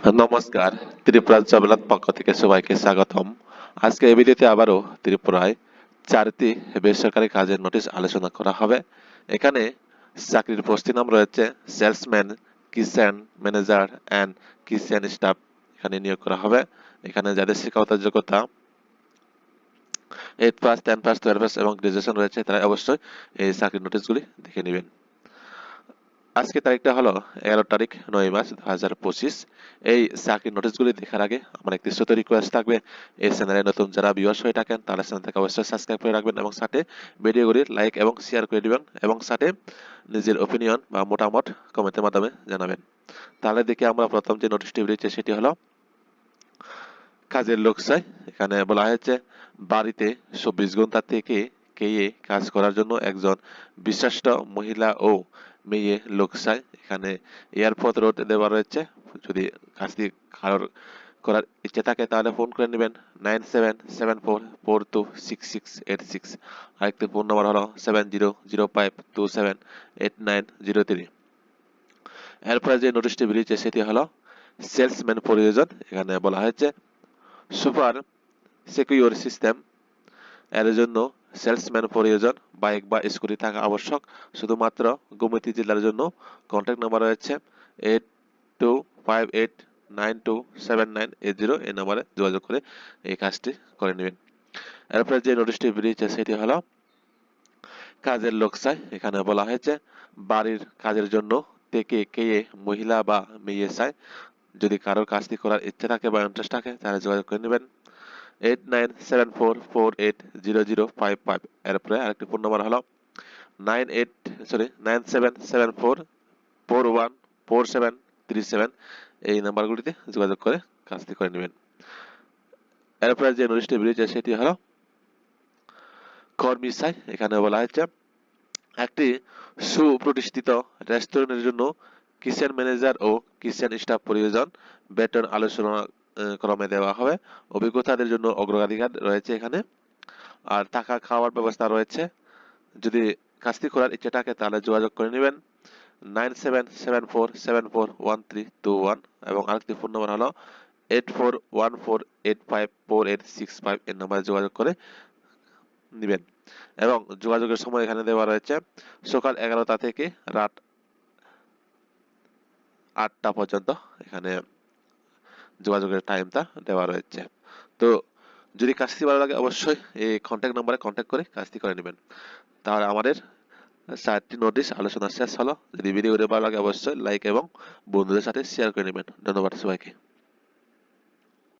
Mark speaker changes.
Speaker 1: নমস্কার, ত্রিপুরা জগন্নাথ পক্ষ থেকে সবাইকে স্বাগতম। আজকে এই ভিডিওতে আবারও ত্রিপুরায় 4টি বেসরকারি কাজের নোটিশ আলোচনা করা হবে। এখানে চাকরির পোস্টের নাম রয়েছে salesman, kitchen manager and kitchen staff. এখানে নিয়োগ করা হবে। এখানে যাদের শিক্ষাগত যোগ্যতা 8 পাস, 10 পাস, 12 পাস এবং গ্রাজুয়েশন রয়েছে তারা অবশ্যই এই চাকরির নোটিশগুলি দেখে নেবেন। আজকে তারিখটা হলো 11 তারিখ 9 মাস 2025। এই চাকরির নোটিশগুলি দেখার আগে আমার একটি ছোট রিকোয়েস্ট থাকবে, এই চ্যানেলে নতুন যারা ভিউয়ার্স হয়ে থাকেন তারা চ্যানেলটাকে অবশ্যই সাবস্ক্রাইব করে রাখবেন এবং সাথে ভিডিওগুলি লাইক এবং শেয়ার করে দিবেন এবং সাথে নিজের ওপিনিয়ন বা মতামত কমেন্টের মাধ্যমে জানাবেন। তাহলে দেখি আমরা প্রথম যে নোটিশটি বেরিয়েছে সেটি হলো কাজের লোক চাই। এখানে বলা হয়েছে বাড়িতে 24 ঘন্টা থেকে কেয়ে কাজ করার জন্য একজন বিশিষ্ট মহিলা ও মেয়ে লোক চাই। এখানে এয়ারপোর্ট রোড দেওয়া রয়েছে। যদি কাজটি কারোর করার ইচ্ছে থাকে তাহলে ফোন করে নেবেন 9774426686। আরেকটি ফোন নাম্বার হলো 7005278903। এরপরে যে নোটিশটি বেরিয়েছে সেটি হলো সেলসম্যান প্রয়োজন। এখানে বলা হয়েছে সুপার সিকিউর সিস্টেম এর জন্য সেলসম্যান প্রয়োজন। বাইক বা স্কুটি থাকা আবশ্যক। শুধুমাত্র গোমতী জেলার জন্য। কন্ট্যাক্ট নাম্বার রয়েছে 8258927980। এই নম্বরে যোগাযোগ করে এই কাজটি করে নেবেন। এরপরে যে নোটিশটি বেরিয়েছে সেটি হলো কাজের লোক চাই। এখানে বলা হয়েছে বাড়ির কাজের জন্য থেকে কে মহিলা বা মেয়ে চাই। যদি কারোর কাজটি করার ইচ্ছে থাকে বা ইন্টারেস্ট থাকে তাহলে যোগাযোগ করে নেবেন 8974480055। এরপরে আরেকটি ফোন নাম্বার হলো 9774414737। এই নাম্বারগুলিতে যোগাযোগ করে কাজটি করে নেবেন। এরপরে যে নোটিশটি বেরিয়েছে সেটি হলো কর্মী চাই। এখানে বলা হয়েছে একটি সুপ্রতিষ্ঠিত রেস্টুরেন্টের জন্য কিচেন ম্যানেজার ও কিচেন স্টাফ প্রয়োজন। বেতন আলোচনা ক্রমে দেওয়া হবে। অভিজ্ঞতাদের জন্য অগ্রাধিকার রয়েছে এখানে। আর থাকা খাওয়ার ব্যবস্থা রয়েছে। যদি কাজটি করার ইচ্ছে থাকে তাহলে যোগাযোগ করে নেবেন 9774741321 এবং আরেকটি ফোন নম্বর হলো 8414854865। এর নম্বরে যোগাযোগ করে নেবেন এবং যোগাযোগের সময় এখানে দেওয়া রয়েছে সকাল 11টা থেকে রাত 8টা পর্যন্ত। এখানে যোগাযোগের টাইমটা দেওয়া রয়েছে। তো যদি কাজটি ভালো লাগে অবশ্যই এই কন্ট্যাক্ট নম্বরে কন্ট্যাক্ট করে কাজটি করে নেবেন। তাহলে আমাদের 4টি নোটিশ আলোচনা শেষ হলো। যদি ভিডিওটি ভালো লাগে অবশ্যই লাইক এবং বন্ধুদের সাথে শেয়ার করে নেবেন। ধন্যবাদ সবাইকে।